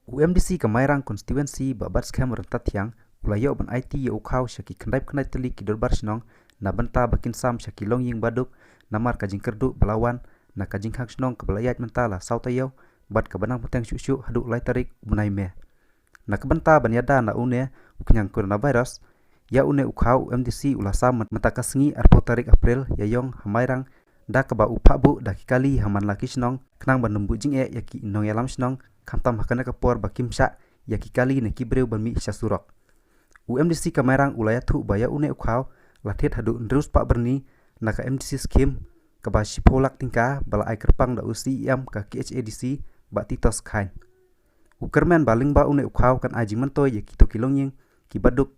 UMDC Kamairang constituency babat skam rentat yang ulayo ban IT ya ukhaw shaki khandai teli kidor barsnong na banta bakin sam shaki long ying baduk namar kajing kerdu belawan na kajing hak snong kebelayat mentala sautayo bat kabanang puteng syusyu hadu lai tarik bunai me na kebanta ban yada na une uknyang coronavirus ya une ukhaw UMDC ulasam mentakasngi arpo tarik April ya yong hamairang da kaba uphabu dakikali haman laki snong knang ban numbu jing yaki inong yalam snong kamtam hakana kapor bakimsa yaki kali ne kibreu ban mi surok UMDC Kamairang ulaya thu baya une ukhaw lathet hadu ndrus pak berni naka MDC scheme kaba shipolak tingka bala ai kerpang da UCM ka KHADC ba titos khain ukermen baling ba une ukhaw kan aji mentoy yaki to kilongying kibaduk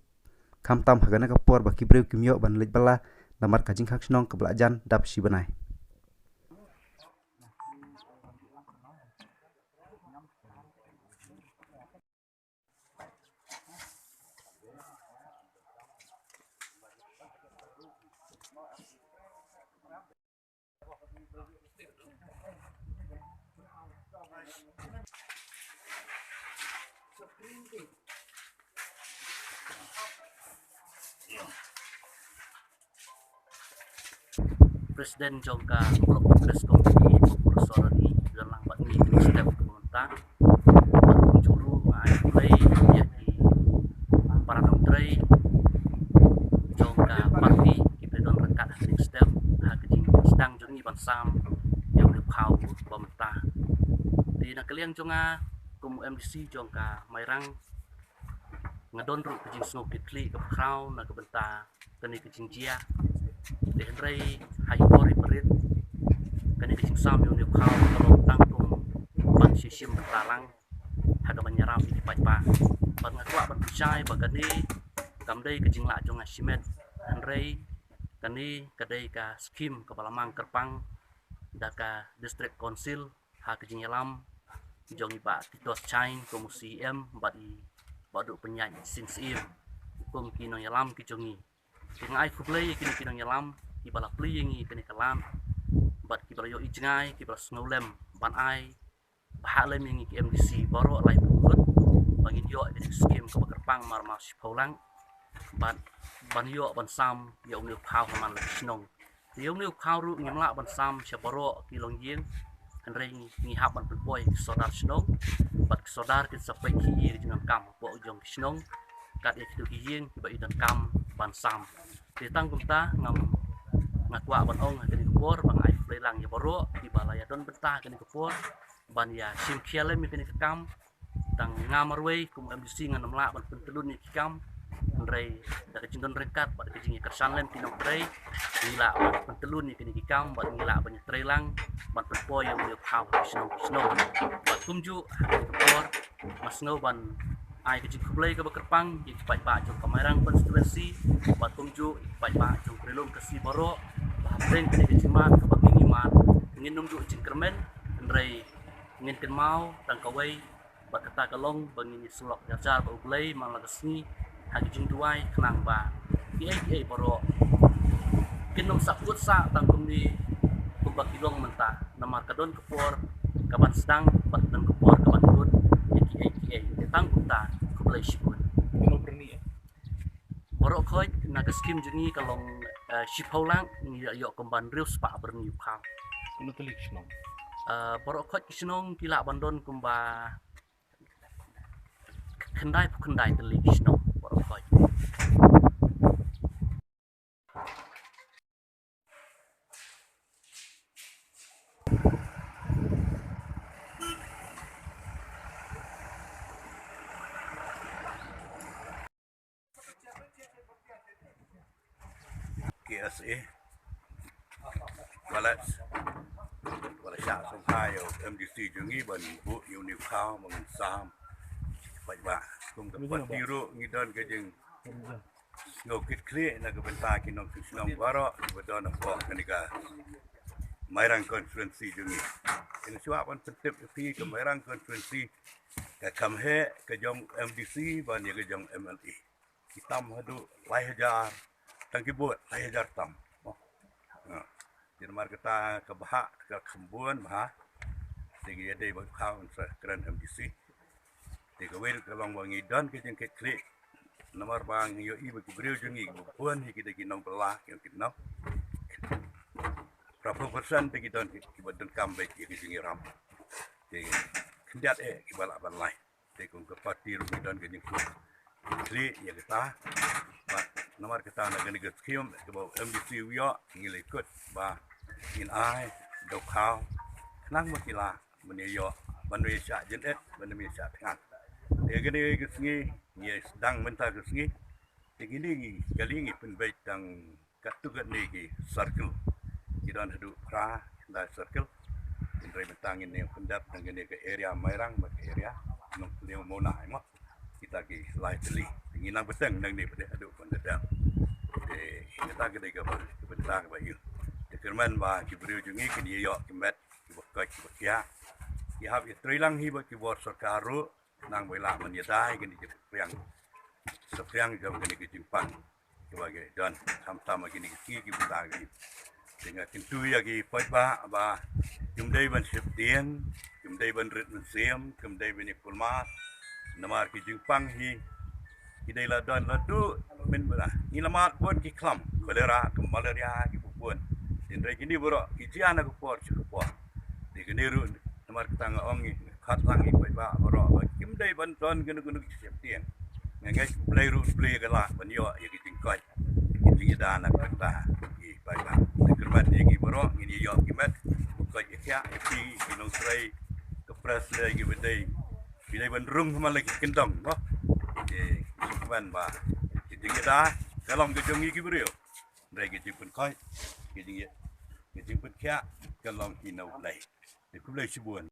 kamtam hakana kapor bakibreu kimyo ban lej bala namar kajing hak snong kebelajan dap sibanai Presiden Jongka Progres Komiti Sorani dalam buat ni step pemerintah juru ai play yaki para menteri Jongka parti kita don rekat hasil step hak jing sedang jungi bansam yang dipau pemerintah di nak kalian jonga kum MDC Jongka Mairang ngadon ru kejing snow kitli ke crown na kebenta keni kejing jia di hendrai hayu kori perit kani kecing sam yung kau kalau tangtung ban sisim bertalang hada banyaram di pa ban ngakwa ban pucai bagani kamdai kecing la jong asimet hendrai kani kadai ka skim kebalamang kerpang daka district council ha kecing yalam jong iba titos chain komusi badi badu penyai sinsim kum kino yalam kijongi dengan ai kublai kino yalam ibala plingi kini kalam bat kibala yo ijngai kibala snolem ban ai bahalem yang MDC baru lai buat bangin yo ini skim ke kerpang mar mas paulang ban yo ban sam yo ni pau man la snong yo ni pau ru nyamla ban sam syabaro kilong yeng henreng ni hab ban boy sodar snong bat sodar ke sapai ki dengan kam bo jong snong kat itu yeng ba idan kam ban sam ditang kumta ngam ngakwa ban ong kini kepor bang ai lelang ya boro di balaya don betah kini kepor ban ya sim kialem kini kekam tang ngamarwei kum MDC ngan namla ban pentelun ni kikam rei da kecindon rekat ban kejing kersan lem kinong rei gila ban pentelun ni kini kikam ban gila ban trelang ban perpo yang dia pau snow ban kumju kepor mas snow ban ai kecing kublai ke bekerpang di pai ba jong Kamairang constituency ban kumju pai ba jong prelum kesi boro Reng kini kecimat kebagingi mat ingin nunggu cingkermen hendrai ingin kenmau dan kawai bakata kalong bangini sulok jajar ba uglai malagasni hagi jing duai kenang ba PA boro kinom sakut sa tangkum di kubak kilong mentah namar kadon kepor kaban sedang bat dan kepor kaban dun AKA tangkum ta kublai shipun Kalau berni ya. borok khoi naga skim jengi kalong shipaulang ni yo komban rius pa berni khang Kalau telik senang. borok khoi kisnong kila bandon kumba kendai telik kisnong borok khoi KSA Walat syak song hai MDC jungi ban bu uni khao mong sam pai ba kum ka pat diru ngidon ke jeng ngokit kle na ke benta kinong kisnong baro bedon ko kanika Mairang constituency jungi in suap an pentip fi ke Mairang constituency ka kamhe ke jong MDC ban ye ke jong MLA hitam hadu lai hajar tangki buat lai hajar tam jadi mar kita ke bahak ke kembun bah tinggi ada buat kau keren MDC Tiga wer kalau wangi dan kita yang klik nomor bang yo ibu beriu jungi buan kita kinong belah yang kinong berapa persen kita kita dan comeback kita jungi ram. Jadi kendat kita balai. Jadi kung kepati rumah dan kita klik ya kita nomor kita nak kena skim kebawa MDC wiyo ngilikut ba in ai dok kau nang makila menyo Manusia jenet Manusia tengah. Dia gini kesengi, dia sedang mentah kesengi. Dia gini kali ini pun baik tang katukan ni circle. Kita nak duduk pra, dah circle. Indrai mentang ini pendap tang gini ke area Mairang, ke area nong dia mau naik mah. Kita ki lain teli. Ingin nak beteng nang ni pada duduk pun sedang. Kita kena ke bentang bayu. Dekerman bah kiberiu jungi kini yok kemet kibakai kibakia. Ihap itrilang hiba kibor sarkaru nang bela menyedai gini sepriang jam gini kejimpang sebagai dan sama-sama gini kiki kita gini dengan pintu ya ki ba jumdai ban septien jumdai ban rit museum jumdai ban kulmas namar ki jimpang hi idai la dan ladu men bela ni lamat pun ki klam kolera ke malaria ki pun indrai gini boro ijian aku por cukup di gini ru namar kita ngong kat langi ba oro kim dai ban ton gunu septien ngai play root play kala ban yo ya ki tingkai ki dana kita ki ba kerman ni ki boro ni yo ki met ko ya ki no trai ke press lagi bedai ki dai ban rung sama lagi kendong ba ban ba ki tingida kalong ke jongi ki brio dai ki pun kai ki tinggi ki pun kya kalong ki no lai de ku lai sibuan